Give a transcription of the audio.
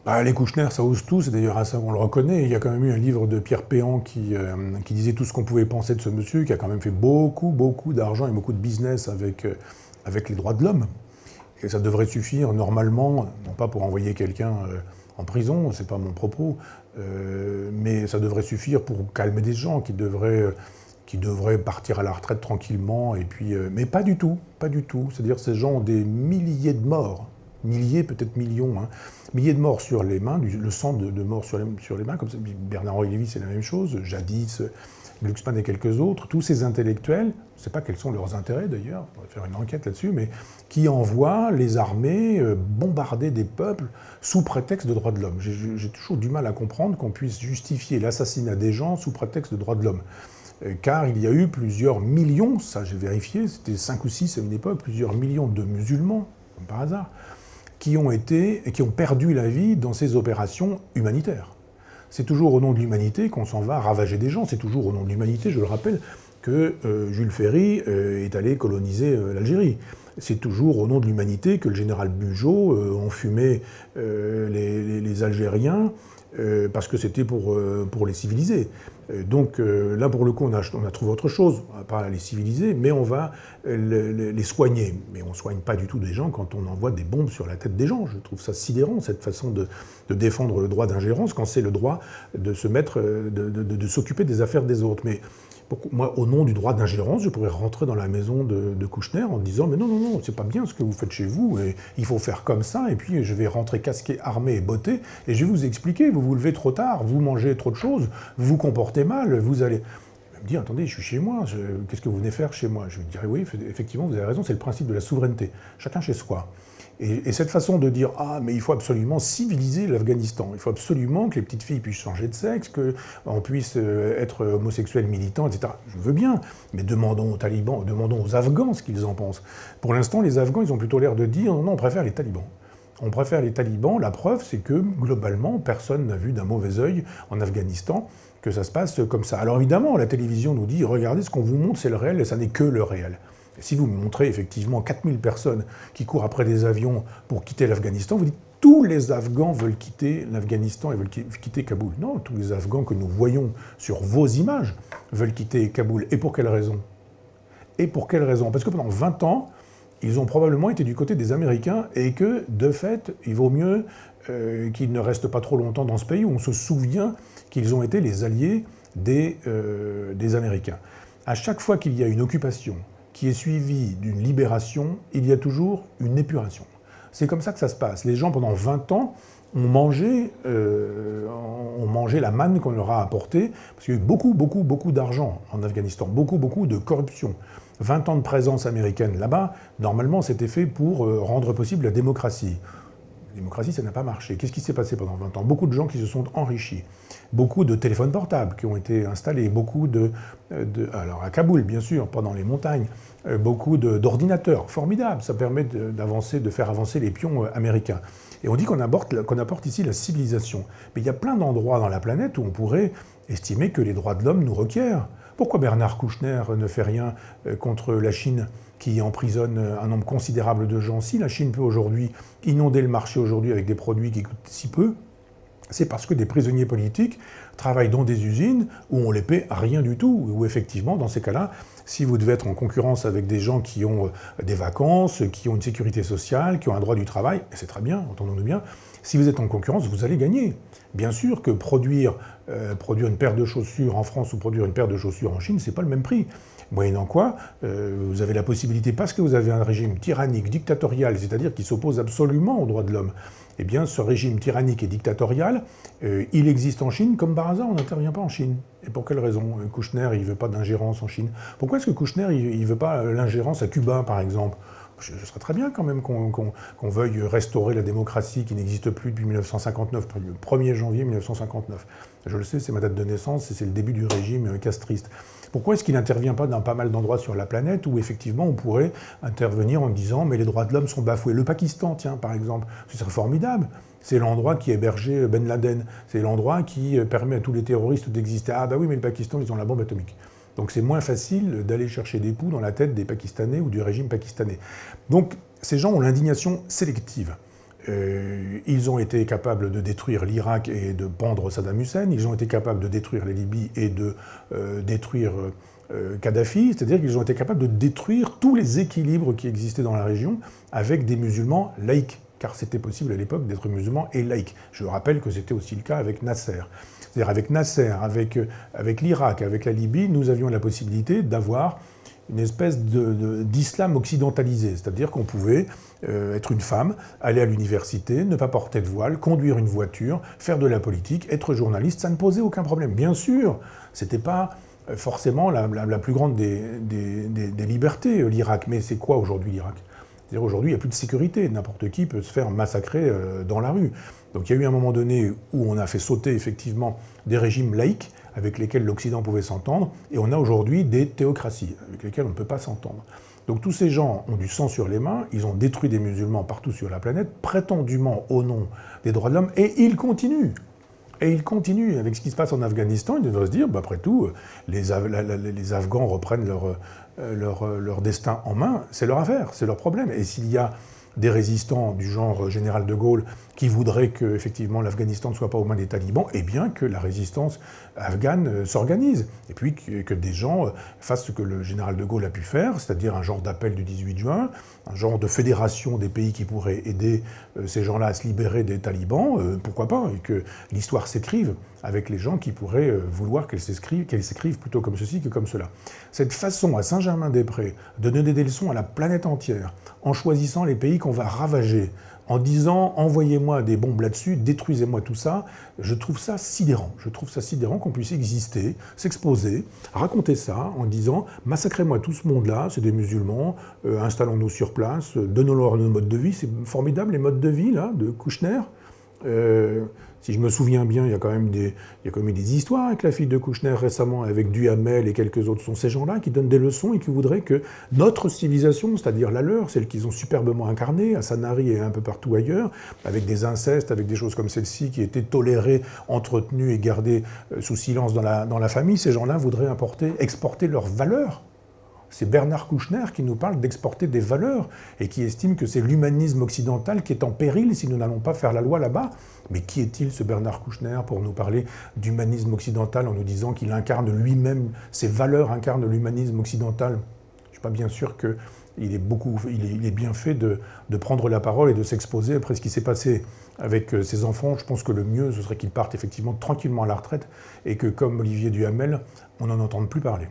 Bah, les Kouchner, ça ose tout, c'est d'ailleurs à ça qu'on le reconnaît. Il y a quand même eu un livre de Pierre Péan qui disait tout ce qu'on pouvait penser de ce monsieur, qui a quand même fait beaucoup, beaucoup d'argent et beaucoup de business avec les droits de l'homme. Et ça devrait suffire normalement, non pas pour envoyer quelqu'un en prison, c'est pas mon propos, mais ça devrait suffire pour calmer des gens qui devraient partir à la retraite tranquillement, et puis, mais pas du tout, pas du tout. C'est-à-dire ces gens ont des milliers de morts, milliers, peut-être millions, hein, milliers de morts sur les mains, le sang de morts sur les mains, comme ça. Bernard-Henri Lévy, c'est la même chose, jadis, Glucksmann et quelques autres, tous ces intellectuels, je ne sais pas quels sont leurs intérêts d'ailleurs, on va faire une enquête là-dessus, mais qui envoient les armées bombarder des peuples sous prétexte de droits de l'homme. J'ai toujours du mal à comprendre qu'on puisse justifier l'assassinat des gens sous prétexte de droits de l'homme. Car il y a eu plusieurs millions, ça j'ai vérifié, c'était 5 ou 6 à une époque, plusieurs millions de musulmans, comme par hasard, qui ont perdu la vie dans ces opérations humanitaires. C'est toujours au nom de l'humanité qu'on s'en va ravager des gens. C'est toujours au nom de l'humanité, je le rappelle, que Jules Ferry est allé coloniser l'Algérie. C'est toujours au nom de l'humanité que le général Bugeaud enfumait les Algériens parce que c'était pour les civiliser. Donc là, pour le coup, on a trouvé autre chose. On ne va pas les civiliser, mais on va les soigner. Mais on ne soigne pas du tout des gens quand on envoie des bombes sur la tête des gens. Je trouve ça sidérant, cette façon de défendre le droit d'ingérence, quand c'est le droit de se mettre, de s'occuper des affaires des autres. Mais moi, au nom du droit d'ingérence, je pourrais rentrer dans la maison de Kouchner en disant « Mais non, non, non, c'est pas bien ce que vous faites chez vous, et il faut faire comme ça, et puis je vais rentrer casqué, armé et botté, et je vais vous expliquer, vous vous levez trop tard, vous mangez trop de choses, vous vous comportez mal, vous allez... » Il me dit « Attendez, je suis chez moi, qu'est-ce que vous venez faire chez moi ?» Je lui dirais « Oui, effectivement, vous avez raison, c'est le principe de la souveraineté, chacun chez soi. » Et cette façon de dire « Ah, mais il faut absolument civiliser l'Afghanistan, il faut absolument que les petites filles puissent changer de sexe, qu'on puisse être homosexuel militant, etc. » Je veux bien, mais demandons aux talibans, demandons aux Afghans ce qu'ils en pensent. Pour l'instant, les Afghans, ils ont plutôt l'air de dire « Non, on préfère les talibans. » On préfère les talibans. La preuve, c'est que, globalement, personne n'a vu d'un mauvais œil en Afghanistan que ça se passe comme ça. Alors évidemment, la télévision nous dit « Regardez, ce qu'on vous montre, c'est le réel, et ça n'est que le réel. » Si vous me montrez effectivement 4000 personnes qui courent après des avions pour quitter l'Afghanistan, vous dites tous les Afghans veulent quitter l'Afghanistan et veulent quitter Kaboul. Non, tous les Afghans que nous voyons sur vos images veulent quitter Kaboul. Et pour quelle raison? Et pour quelle raison? Parce que pendant 20 ans, ils ont probablement été du côté des Américains et que, de fait, il vaut mieux qu'ils ne restent pas trop longtemps dans ce pays où on se souvient qu'ils ont été les alliés des Américains. À chaque fois qu'il y a une occupation qui est suivie d'une libération, il y a toujours une épuration. C'est comme ça que ça se passe. Les gens, pendant 20 ans, ont mangé la manne qu'on leur a apportée, parce qu'il y a eu beaucoup, beaucoup, beaucoup d'argent en Afghanistan, beaucoup, beaucoup de corruption. 20 ans de présence américaine là-bas, normalement, c'était fait pour rendre possible la démocratie. La démocratie, ça n'a pas marché. Qu'est-ce qui s'est passé pendant 20 ans? Beaucoup de gens qui se sont enrichis. Beaucoup de téléphones portables qui ont été installés. Beaucoup alors à Kaboul, bien sûr, pas dans les montagnes. Beaucoup d'ordinateurs. Formidable. Ça permet de faire avancer les pions américains. Et on dit qu'on apporte ici la civilisation. Mais il y a plein d'endroits dans la planète où on pourrait estimer que les droits de l'homme nous requièrent. Pourquoi Bernard Kouchner ne fait rien contre la Chine qui emprisonne un nombre considérable de gens? Si la Chine peut aujourd'hui inonder le marché aujourd'hui avec des produits qui coûtent si peu, c'est parce que des prisonniers politiques travaillent dans des usines où on les paie rien du tout, où effectivement, dans ces cas-là, si vous devez être en concurrence avec des gens qui ont des vacances, qui ont une sécurité sociale, qui ont un droit du travail, et c'est très bien, entendons-nous bien, si vous êtes en concurrence, vous allez gagner. Bien sûr que produire une paire de chaussures en France ou produire une paire de chaussures en Chine, c'est pas le même prix. Moyennant quoi, vous avez la possibilité, parce que vous avez un régime tyrannique, dictatorial, c'est-à-dire qui s'oppose absolument aux droits de l'homme, eh bien ce régime tyrannique et dictatorial, il existe en Chine, comme par hasard, on n'intervient pas en Chine. Et pour quelle raison? Kouchner, il ne veut pas d'ingérence en Chine. Pourquoi est-ce que Kouchner, il ne veut pas l'ingérence à Cuba, par exemple? Ce serait très bien quand même qu'on veuille restaurer la démocratie qui n'existe plus depuis 1959, le 1er janvier 1959. Je le sais, c'est ma date de naissance et c'est le début du régime castriste. Pourquoi est-ce qu'il n'intervient pas dans pas mal d'endroits sur la planète où effectivement on pourrait intervenir en disant mais les droits de l'homme sont bafoués? Le Pakistan, tiens, par exemple, ce serait formidable. C'est l'endroit qui hébergeait Ben Laden. C'est l'endroit qui permet à tous les terroristes d'exister. Ah bah oui, mais le Pakistan, ils ont la bombe atomique. Donc c'est moins facile d'aller chercher des poux dans la tête des Pakistanais ou du régime pakistanais. Donc ces gens ont l'indignation sélective. Ils ont été capables de détruire l'Irak et de pendre Saddam Hussein. Ils ont été capables de détruire la Libye et de détruire Kadhafi. C'est-à-dire qu'ils ont été capables de détruire tous les équilibres qui existaient dans la région avec des musulmans laïcs. Car c'était possible à l'époque d'être musulman et laïque. Je rappelle que c'était aussi le cas avec Nasser. C'est-à-dire avec Nasser, avec l'Irak, avec la Libye, nous avions la possibilité d'avoir une espèce d'islam occidentalisé. C'est-à-dire qu'on pouvait être une femme, aller à l'université, ne pas porter de voile, conduire une voiture, faire de la politique, être journaliste, ça ne posait aucun problème. Bien sûr, c'était pas forcément la plus grande des libertés, l'Irak. Mais c'est quoi aujourd'hui l'Irak ? C'est-à-dire aujourd'hui, il n'y a plus de sécurité. N'importe qui peut se faire massacrer dans la rue. Donc il y a eu un moment donné où on a fait sauter effectivement des régimes laïques avec lesquels l'Occident pouvait s'entendre, et on a aujourd'hui des théocraties avec lesquelles on ne peut pas s'entendre. Donc tous ces gens ont du sang sur les mains, ils ont détruit des musulmans partout sur la planète, prétendument au nom des droits de l'homme, et ils continuent. Et ils continuent. Avec ce qui se passe en Afghanistan, ils devraient se dire, bah, après tout, les Afghans reprennent leur destin en main, c'est leur affaire, c'est leur problème. Et s'il y a des résistants du genre général de Gaulle qui voudraient que effectivement l'Afghanistan ne soit pas aux mains des talibans, eh bien que la résistance afghane s'organise. Et puis que des gens fassent ce que le général de Gaulle a pu faire, c'est-à-dire un genre d'appel du 18 juin, un genre de fédération des pays qui pourraient aider ces gens-là à se libérer des talibans, pourquoi pas, et que l'histoire s'écrive avec les gens qui pourraient vouloir qu'elle s'écrive plutôt comme ceci que comme cela. Cette façon à Saint-Germain-des-Prés de donner des leçons à la planète entière, en choisissant les pays qu'on va ravager, en disant « envoyez-moi des bombes là-dessus, détruisez-moi tout ça », je trouve ça sidérant. Je trouve ça sidérant qu'on puisse exister, s'exposer, raconter ça en disant « massacrez-moi tout ce monde-là, c'est des musulmans, installons-nous sur place, donnons-leur nos modes de vie ». C'est formidable, les modes de vie là, de Kouchner. Si je me souviens bien, il y a quand même eu des histoires avec la fille de Kouchner récemment, avec Duhamel et quelques autres. Ce sont ces gens-là qui donnent des leçons et qui voudraient que notre civilisation, c'est-à-dire la leur, celle qu'ils ont superbement incarnée, à Sanary et un peu partout ailleurs, avec des incestes, avec des choses comme celle-ci qui étaient tolérées, entretenues et gardées sous silence dans la famille, ces gens-là voudraient exporter leurs valeurs. C'est Bernard Kouchner qui nous parle d'exporter des valeurs et qui estime que c'est l'humanisme occidental qui est en péril si nous n'allons pas faire la loi là-bas. Mais qui est-il, ce Bernard Kouchner, pour nous parler d'humanisme occidental en nous disant qu'il incarne lui-même, ses valeurs incarnent l'humanisme occidental? Je ne suis pas bien sûr qu'il est bien fait de prendre la parole et de s'exposer après ce qui s'est passé avec ses enfants. Je pense que le mieux, ce serait qu'ils partent effectivement tranquillement à la retraite et que, comme Olivier Duhamel, on n'en entende plus parler.